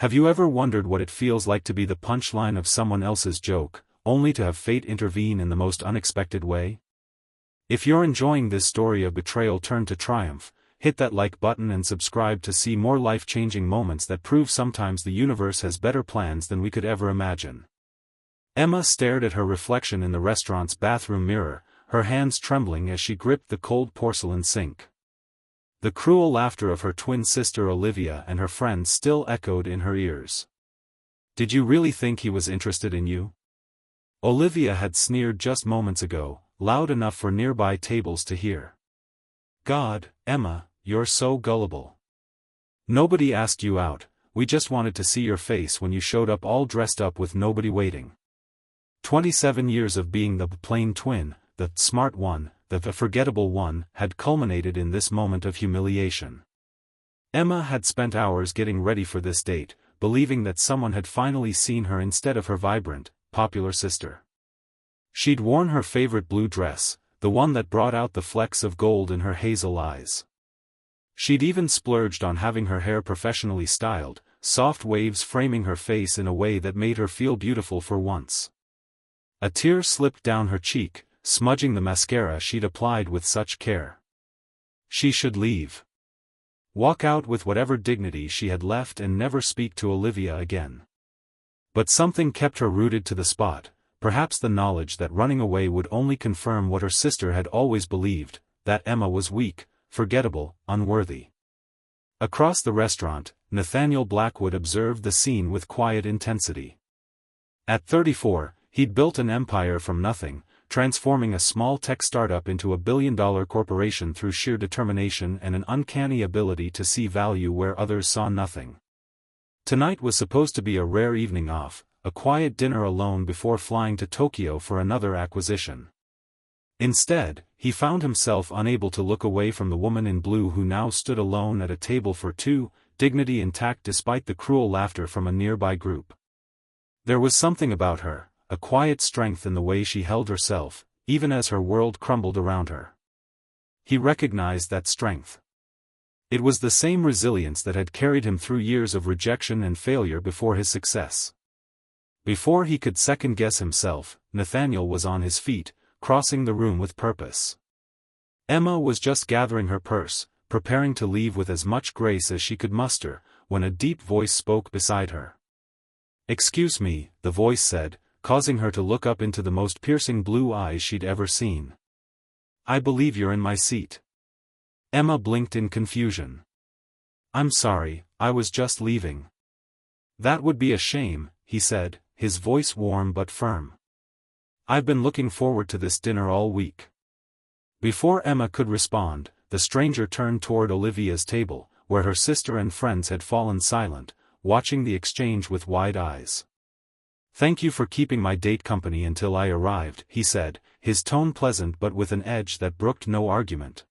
Have you ever wondered what it feels like to be the punchline of someone else's joke, only to have fate intervene in the most unexpected way? If you're enjoying this story of betrayal turned to triumph, hit that like button and subscribe to see more life-changing moments that prove sometimes the universe has better plans than we could ever imagine. Emma stared at her reflection in the restaurant's bathroom mirror, her hands trembling as she gripped the cold porcelain sink. The cruel laughter of her twin sister Olivia and her friends still echoed in her ears. "Did you really think he was interested in you?" Olivia had sneered just moments ago, loud enough for nearby tables to hear. "God, Emma, you're so gullible. Nobody asked you out, we just wanted to see your face when you showed up all dressed up with nobody waiting." 27 years of being the plain twin, the smart one, the forgettable one, had culminated in this moment of humiliation. Emma had spent hours getting ready for this date, believing that someone had finally seen her instead of her vibrant, popular sister. She'd worn her favorite blue dress, the one that brought out the flecks of gold in her hazel eyes. She'd even splurged on having her hair professionally styled, soft waves framing her face in a way that made her feel beautiful for once. A tear slipped down her cheek, smudging the mascara she'd applied with such care. She should leave. Walk out with whatever dignity she had left and never speak to Olivia again. But something kept her rooted to the spot, perhaps the knowledge that running away would only confirm what her sister had always believed, that Emma was weak, forgettable, unworthy. Across the restaurant, Nathaniel Blackwood observed the scene with quiet intensity. At 34, he'd built an empire from nothing, transforming a small tech startup into a billion-dollar corporation through sheer determination and an uncanny ability to see value where others saw nothing. Tonight was supposed to be a rare evening off, a quiet dinner alone before flying to Tokyo for another acquisition. Instead, he found himself unable to look away from the woman in blue who now stood alone at a table for two, dignity intact despite the cruel laughter from a nearby group. There was something about her, a quiet strength in the way she held herself, even as her world crumbled around her. He recognized that strength. It was the same resilience that had carried him through years of rejection and failure before his success. Before he could second-guess himself, Nathaniel was on his feet, crossing the room with purpose. Emma was just gathering her purse, preparing to leave with as much grace as she could muster, when a deep voice spoke beside her. "Excuse me," the voice said, causing her to look up into the most piercing blue eyes she'd ever seen. "I believe you're in my seat." Emma blinked in confusion. "I'm sorry, I was just leaving." "That would be a shame," he said, his voice warm but firm. "I've been looking forward to this dinner all week." Before Emma could respond, the stranger turned toward Olivia's table, where her sister and friends had fallen silent, watching the exchange with wide eyes. "Thank you for keeping my date company until I arrived," he said, his tone pleasant but with an edge that brooked no argument.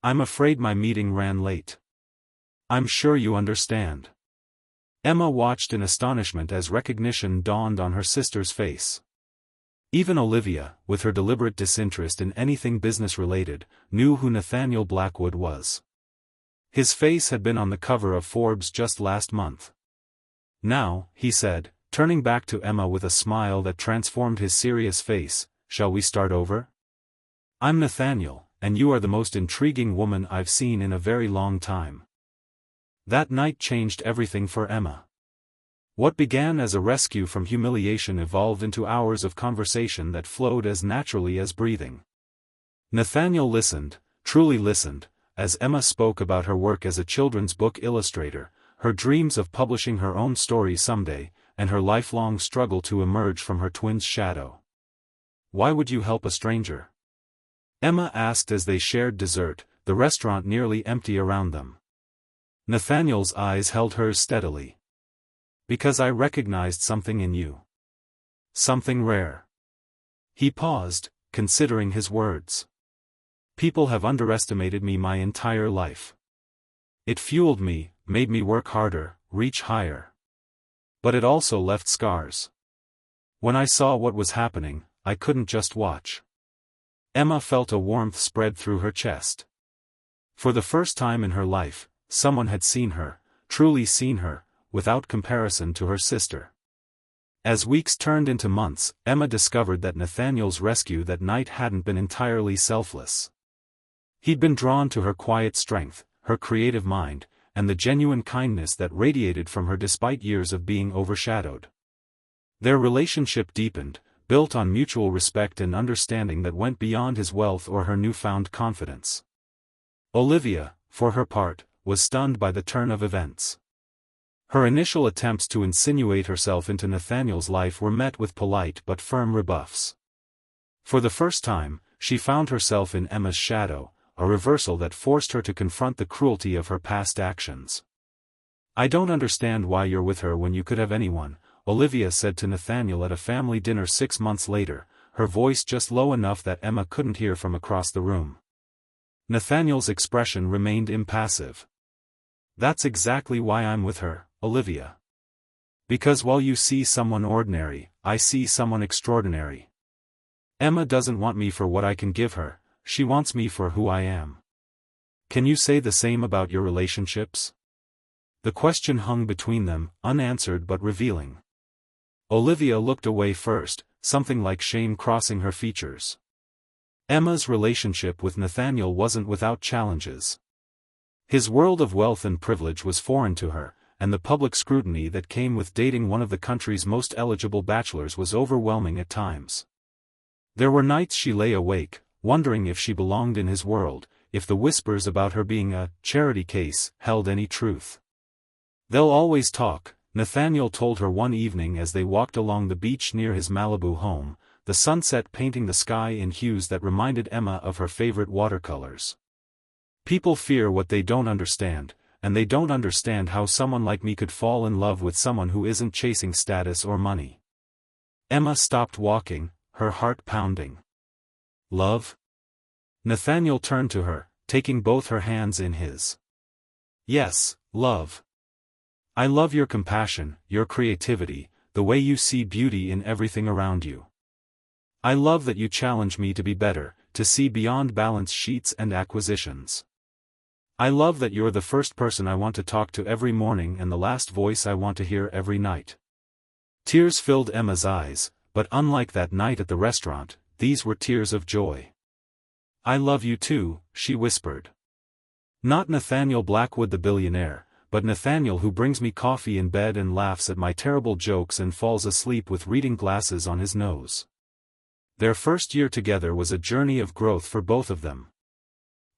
"I'm afraid my meeting ran late." "I'm sure you understand." Emma watched in astonishment as recognition dawned on her sister's face. Even Olivia, with her deliberate disinterest in anything business-related, knew who Nathaniel Blackwood was. His face had been on the cover of Forbes just last month. "Now," he said, turning back to Emma with a smile that transformed his serious face, "shall we start over? I'm Nathaniel, and you are the most intriguing woman I've seen in a very long time." That night changed everything for Emma. What began as a rescue from humiliation evolved into hours of conversation that flowed as naturally as breathing. Nathaniel listened, truly listened, as Emma spoke about her work as a children's book illustrator, her dreams of publishing her own story someday, and her lifelong struggle to emerge from her twin's shadow. "Why would you help a stranger?" Emma asked as they shared dessert, the restaurant nearly empty around them. Nathaniel's eyes held hers steadily. "Because I recognized something in you. Something rare." He paused, considering his words. "People have underestimated me my entire life. It fueled me, made me work harder, reach higher. But it also left scars. When I saw what was happening, I couldn't just watch." Emma felt a warmth spread through her chest. For the first time in her life, someone had seen her, truly seen her, without comparison to her sister. As weeks turned into months, Emma discovered that Nathaniel's rescue that night hadn't been entirely selfless. He'd been drawn to her quiet strength, her creative mind, and the genuine kindness that radiated from her despite years of being overshadowed. Their relationship deepened, built on mutual respect and understanding that went beyond his wealth or her newfound confidence. Olivia, for her part, was stunned by the turn of events. Her initial attempts to insinuate herself into Nathaniel's life were met with polite but firm rebuffs. For the first time, she found herself in Emma's shadow, a reversal that forced her to confront the cruelty of her past actions. "I don't understand why you're with her when you could have anyone," Olivia said to Nathaniel at a family dinner 6 months later, her voice just low enough that Emma couldn't hear from across the room. Nathaniel's expression remained impassive. "That's exactly why I'm with her, Olivia. Because while you see someone ordinary, I see someone extraordinary. Emma doesn't want me for what I can give her, she wants me for who I am. Can you say the same about your relationships?" The question hung between them, unanswered but revealing. Olivia looked away first, something like shame crossing her features. Emma's relationship with Nathaniel wasn't without challenges. His world of wealth and privilege was foreign to her, and the public scrutiny that came with dating one of the country's most eligible bachelors was overwhelming at times. There were nights she lay awake, wondering if she belonged in his world, if the whispers about her being a charity case held any truth. "They'll always talk," Nathaniel told her one evening as they walked along the beach near his Malibu home, the sunset painting the sky in hues that reminded Emma of her favorite watercolors. "People fear what they don't understand, and they don't understand how someone like me could fall in love with someone who isn't chasing status or money." Emma stopped walking, her heart pounding. "Love?" Nathaniel turned to her, taking both her hands in his. "Yes, love. I love your compassion, your creativity, the way you see beauty in everything around you. I love that you challenge me to be better, to see beyond balance sheets and acquisitions. I love that you're the first person I want to talk to every morning and the last voice I want to hear every night." Tears filled Emma's eyes, but unlike that night at the restaurant, these were tears of joy. "I love you too," she whispered. "Not Nathaniel Blackwood the billionaire, but Nathaniel who brings me coffee in bed and laughs at my terrible jokes and falls asleep with reading glasses on his nose." Their first year together was a journey of growth for both of them.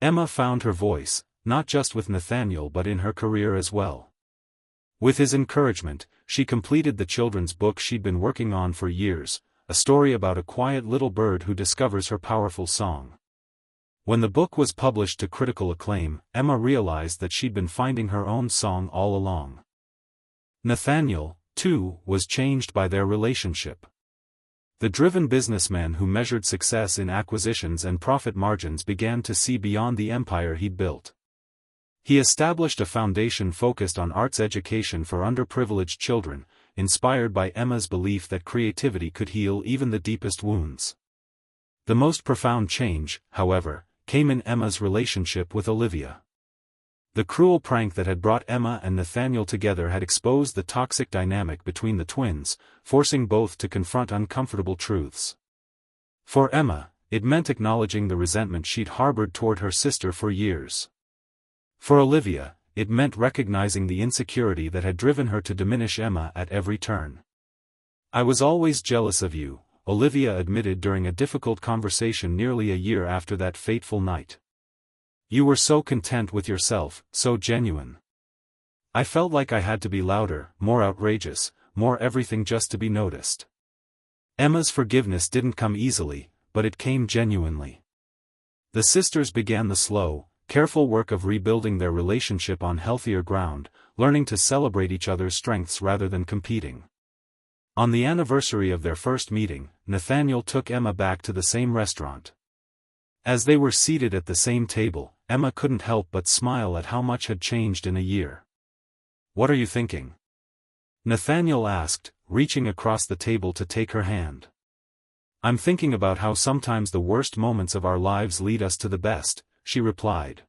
Emma found her voice, not just with Nathaniel but in her career as well. With his encouragement, she completed the children's book she'd been working on for years, a story about a quiet little bird who discovers her powerful song. When the book was published to critical acclaim, Emma realized that she'd been finding her own song all along. Nathaniel, too, was changed by their relationship. The driven businessman who measured success in acquisitions and profit margins began to see beyond the empire he'd built. He established a foundation focused on arts education for underprivileged children, inspired by Emma's belief that creativity could heal even the deepest wounds. The most profound change, however, came in Emma's relationship with Olivia. The cruel prank that had brought Emma and Nathaniel together had exposed the toxic dynamic between the twins, forcing both to confront uncomfortable truths. For Emma, it meant acknowledging the resentment she'd harbored toward her sister for years. For Olivia, it meant recognizing the insecurity that had driven her to diminish Emma at every turn. "I was always jealous of you," Olivia admitted during a difficult conversation nearly a year after that fateful night. "You were so content with yourself, so genuine. I felt like I had to be louder, more outrageous, more everything just to be noticed." Emma's forgiveness didn't come easily, but it came genuinely. The sisters began the slow, careful work of rebuilding their relationship on healthier ground, learning to celebrate each other's strengths rather than competing. On the anniversary of their first meeting, Nathaniel took Emma back to the same restaurant. As they were seated at the same table, Emma couldn't help but smile at how much had changed in a year. "What are you thinking?" Nathaniel asked, reaching across the table to take her hand. "I'm thinking about how sometimes the worst moments of our lives lead us to the best," she replied.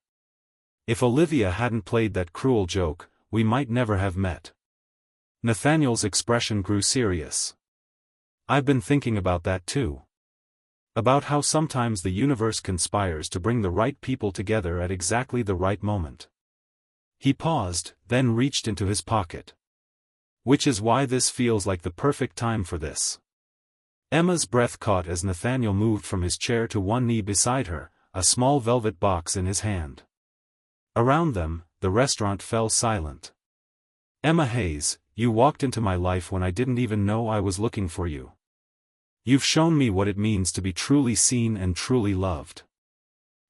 "If Olivia hadn't played that cruel joke, we might never have met. Nathaniel's expression grew serious. I've been thinking about that too. About how sometimes the universe conspires to bring the right people together at exactly the right moment. He paused, then reached into his pocket. Which is why this feels like the perfect time for this. Emma's breath caught as Nathaniel moved from his chair to one knee beside her, a small velvet box in his hand. Around them, the restaurant fell silent. Emma Hayes, you walked into my life when I didn't even know I was looking for you. You've shown me what it means to be truly seen and truly loved.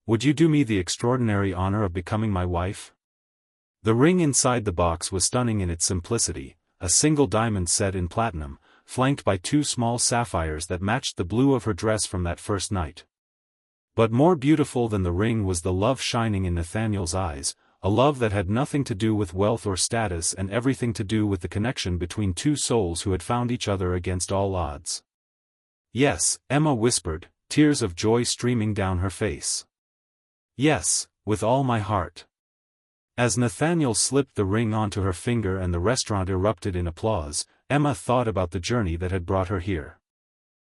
Would you do me the extraordinary honor of becoming my wife? The ring inside the box was stunning in its simplicity, a single diamond set in platinum, flanked by two small sapphires that matched the blue of her dress from that first night. But more beautiful than the ring was the love shining in Nathaniel's eyes, a love that had nothing to do with wealth or status and everything to do with the connection between two souls who had found each other against all odds. Yes, Emma whispered, tears of joy streaming down her face. Yes, with all my heart. As Nathaniel slipped the ring onto her finger and the restaurant erupted in applause, Emma thought about the journey that had brought her here.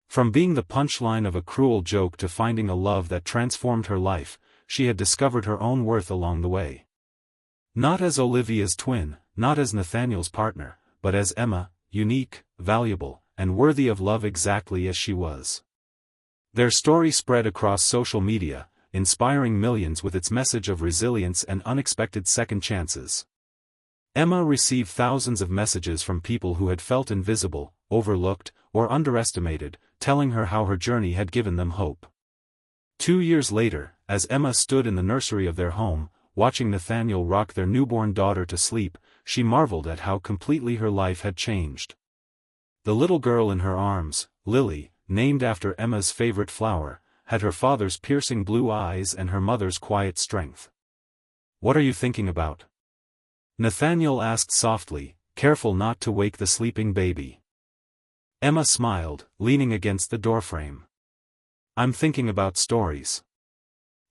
From being the punchline of a cruel joke to finding a love that transformed her life, she had discovered her own worth along the way. Not as Olivia's twin, not as Nathaniel's partner, but as Emma, unique, valuable, and worthy of love exactly as she was. Their story spread across social media, inspiring millions with its message of resilience and unexpected second chances. Emma received thousands of messages from people who had felt invisible, overlooked, or underestimated, telling her how her journey had given them hope. 2 years later, as Emma stood in the nursery of their home, watching Nathaniel rock their newborn daughter to sleep, she marveled at how completely her life had changed. The little girl in her arms, Lily, named after Emma's favorite flower, had her father's piercing blue eyes and her mother's quiet strength. "What are you thinking about?" Nathaniel asked softly, careful not to wake the sleeping baby. Emma smiled, leaning against the doorframe. "I'm thinking about stories.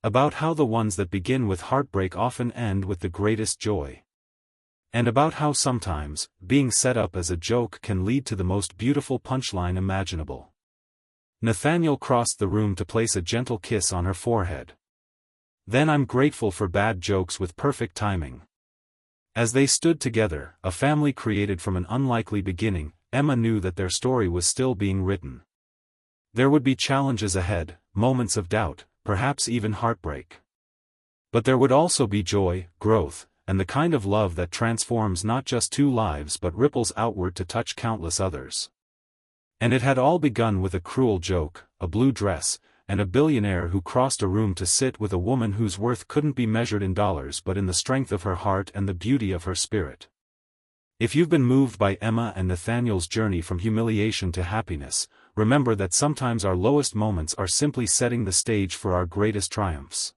About how the ones that begin with heartbreak often end with the greatest joy. And about how sometimes, being set up as a joke can lead to the most beautiful punchline imaginable." Nathaniel crossed the room to place a gentle kiss on her forehead. "Then I'm grateful for bad jokes with perfect timing." As they stood together, a family created from an unlikely beginning, Emma knew that their story was still being written. There would be challenges ahead, moments of doubt, perhaps even heartbreak. But there would also be joy, growth, and the kind of love that transforms not just two lives but ripples outward to touch countless others. And it had all begun with a cruel joke, a blue dress, and a billionaire who crossed a room to sit with a woman whose worth couldn't be measured in dollars but in the strength of her heart and the beauty of her spirit. If you've been moved by Emma and Nathaniel's journey from humiliation to happiness, remember that sometimes our lowest moments are simply setting the stage for our greatest triumphs.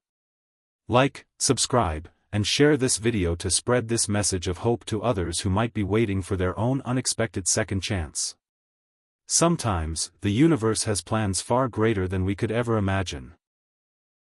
Like, subscribe, and share this video to spread this message of hope to others who might be waiting for their own unexpected second chance. Sometimes, the universe has plans far greater than we could ever imagine.